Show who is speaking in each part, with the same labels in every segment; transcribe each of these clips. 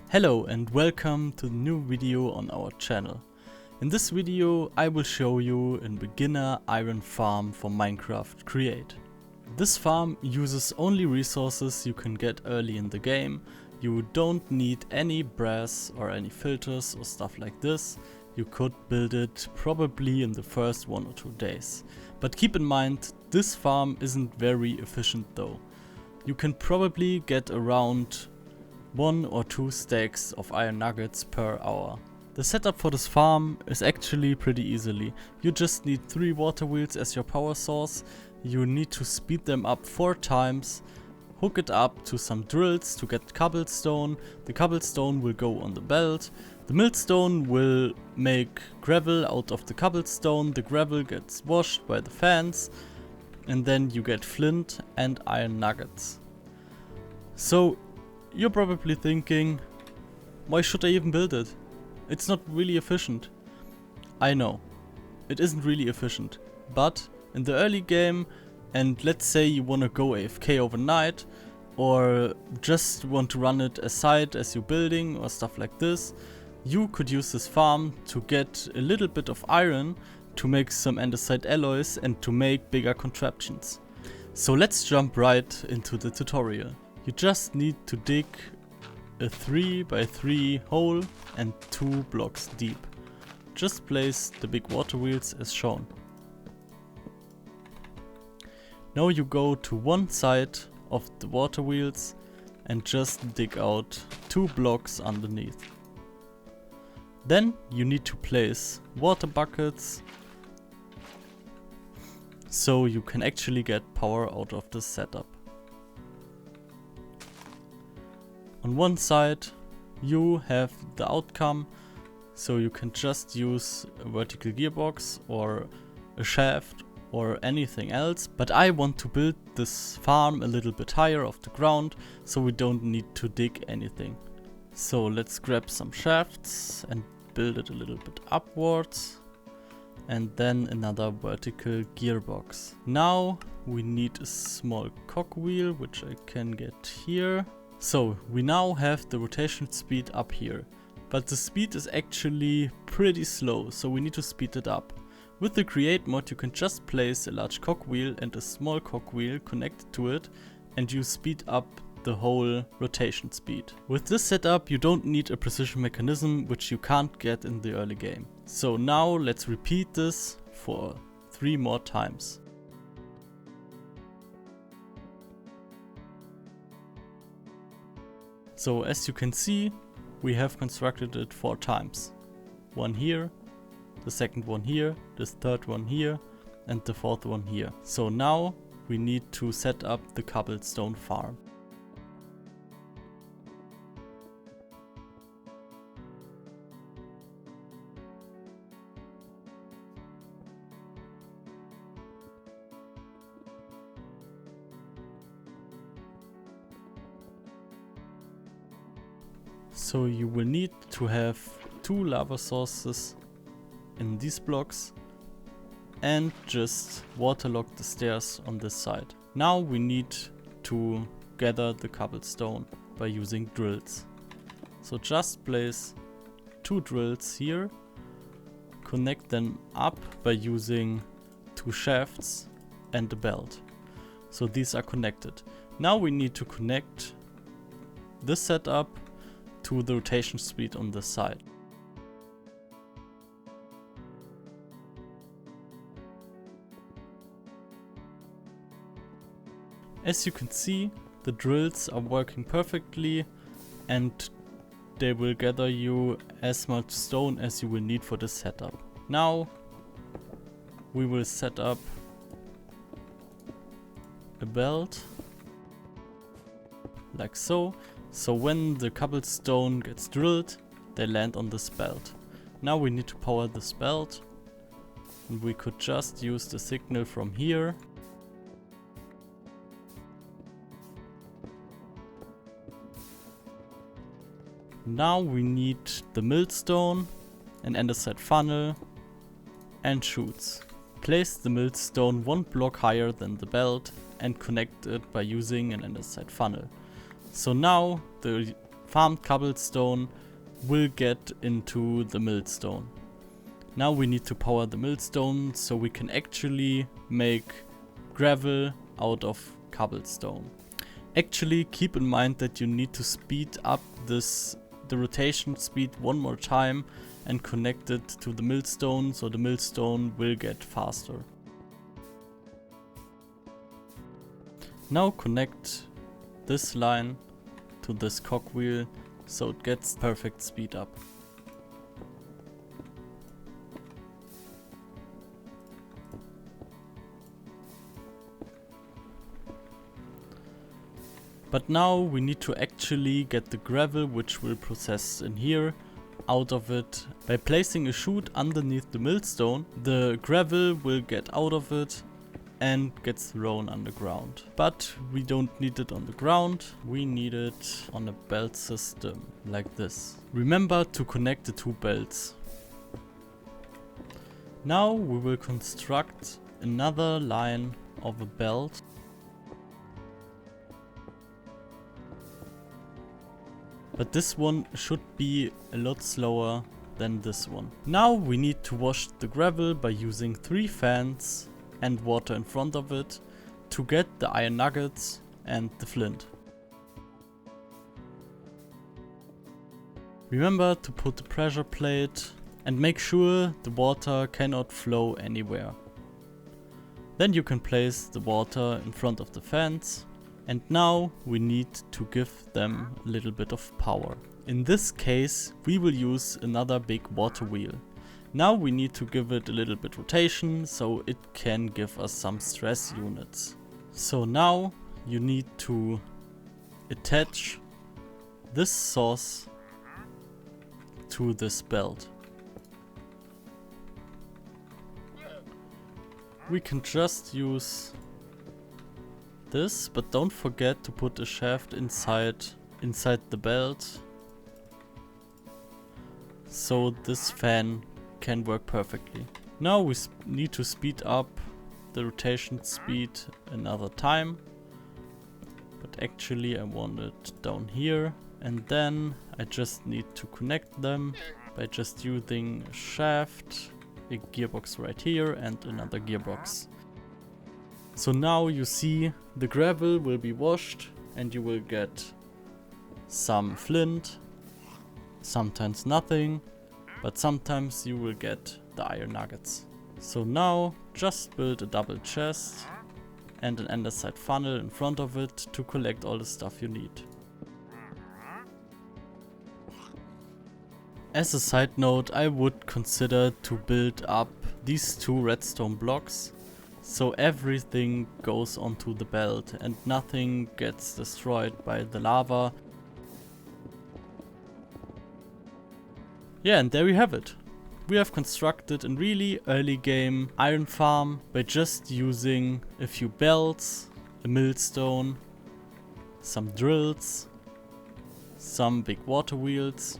Speaker 1: Hello and welcome to the new video on our channel. In this video I will show you a beginner iron farm for Minecraft Create. This farm uses only resources you can get early in the game. You don't need any brass or any filters or stuff like this. You could build it probably in the first 1 or 2 days. But keep in mind, this farm isn't very efficient though. You can probably get around 1 or 2 stacks of iron nuggets per hour. The setup for this farm is actually pretty easily. You just need 3 water wheels as your power source. You need to speed them up 4 times, hook it up to some drills to get cobblestone. The cobblestone will go on the belt. The millstone will make gravel out of the cobblestone. The gravel gets washed by the fans, and then you get flint and iron nuggets. So you're probably thinking, why should I even build it? It's not really efficient. I know, it isn't really efficient, but in the early game, and let's say you wanna go AFK overnight, or just want to run it aside as you're building or stuff like this, you could use this farm to get a little bit of iron to make some andesite alloys and to make bigger contraptions. So let's jump right into the tutorial. You just need to dig a 3 by 3 hole and 2 blocks deep. Just place the big water wheels as shown. Now you go to one side of the water wheels and just dig out 2 blocks underneath. Then you need to place water buckets so you can actually get power out of this setup. On one side you have the outcome, so you can just use a vertical gearbox or a shaft or anything else, but I want to build this farm a little bit higher off the ground so we don't need to dig anything. So let's grab some shafts and build it a little bit upwards, and then another vertical gearbox. Now we need a small cogwheel which I can get here. So we now have the rotation speed up here, but the speed is actually pretty slow, so we need to speed it up. With the create mod you can just place a large cogwheel and a small cogwheel connected to it, and you speed up the whole rotation speed. With this setup you don't need a precision mechanism, which you can't get in the early game. So now let's repeat this for 3 more times. So as you can see, we have constructed it 4 times. 1 here, the second one here, the third one here, and the 4th one here. So now we need to set up the cobblestone farm. So you will need to have 2 lava sources in these blocks and just waterlog the stairs on this side. Now we need to gather the cobblestone by using drills. So just place 2 drills here, connect them up by using 2 shafts and a belt. So these are connected. Now we need to connect this setup to the rotation speed on this side. As you can see, the drills are working perfectly and they will gather you as much stone as you will need for this setup. Now we will set up a belt like so. So when the cobblestone gets drilled, they land on this belt. Now we need to power this belt, and we could just use the signal from here. Now we need the millstone, an andesite funnel, and chutes. Place the millstone 1 block higher than the belt and connect it by using an andesite funnel. So now the farmed cobblestone will get into the millstone. Now we need to power the millstone so we can actually make gravel out of cobblestone. Actually, keep in mind that you need to speed up the rotation speed one more time and connect it to the millstone, so the millstone will get faster. Now connect this line to this cogwheel so it gets perfect speed up. But now we need to actually get the gravel, which will process in here, out of it. By placing a chute underneath the millstone, the gravel will get out of it and gets thrown underground. But we don't need it on the ground, we need it on a belt system, like this. Remember to connect the two belts. Now we will construct another line of a belt. But this one should be a lot slower than this one. Now we need to wash the gravel by using 3 fans and water in front of it to get the iron nuggets and the flint. Remember to put the pressure plate and make sure the water cannot flow anywhere. Then you can place the water in front of the fans. And now we need to give them a little bit of power. In this case, we will use another big water wheel. Now we need to give it a little bit rotation so it can give us some stress units. So now you need to attach this source to this belt. We can just use this, but don't forget to put a shaft inside the belt so this fan can work perfectly. Now we need to speed up the rotation speed another time, but actually I want it down here, and then I just need to connect them by just using a shaft, a gearbox right here and another gearbox. So now you see the gravel will be washed and you will get some flint, sometimes nothing, but sometimes you will get the iron nuggets. So now just build a double chest and an andesite funnel in front of it to collect all the stuff you need. As a side note, I would consider to build up these 2 redstone blocks, so everything goes onto the belt and nothing gets destroyed by the lava. Yeah, and there we have it. We have constructed a really early game iron farm by just using a few belts, a millstone, some drills, some big water wheels.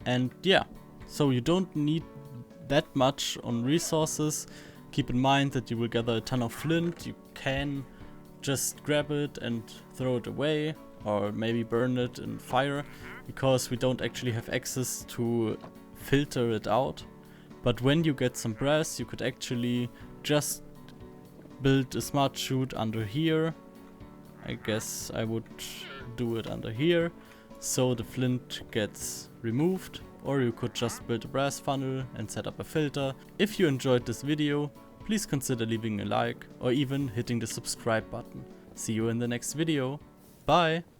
Speaker 1: And yeah, so you don't need that much on resources. Keep in mind that you will gather a ton of flint. You can just grab it and throw it away, or maybe burn it in fire, because we don't actually have access to filter it out. But when you get some brass, you could actually just build a smart chute under here. I guess I would do it under here, so the flint gets removed. Or you could just build a brass funnel and set up a filter. If you enjoyed this video, please consider leaving a like or even hitting the subscribe button. See you in the next video. Bye!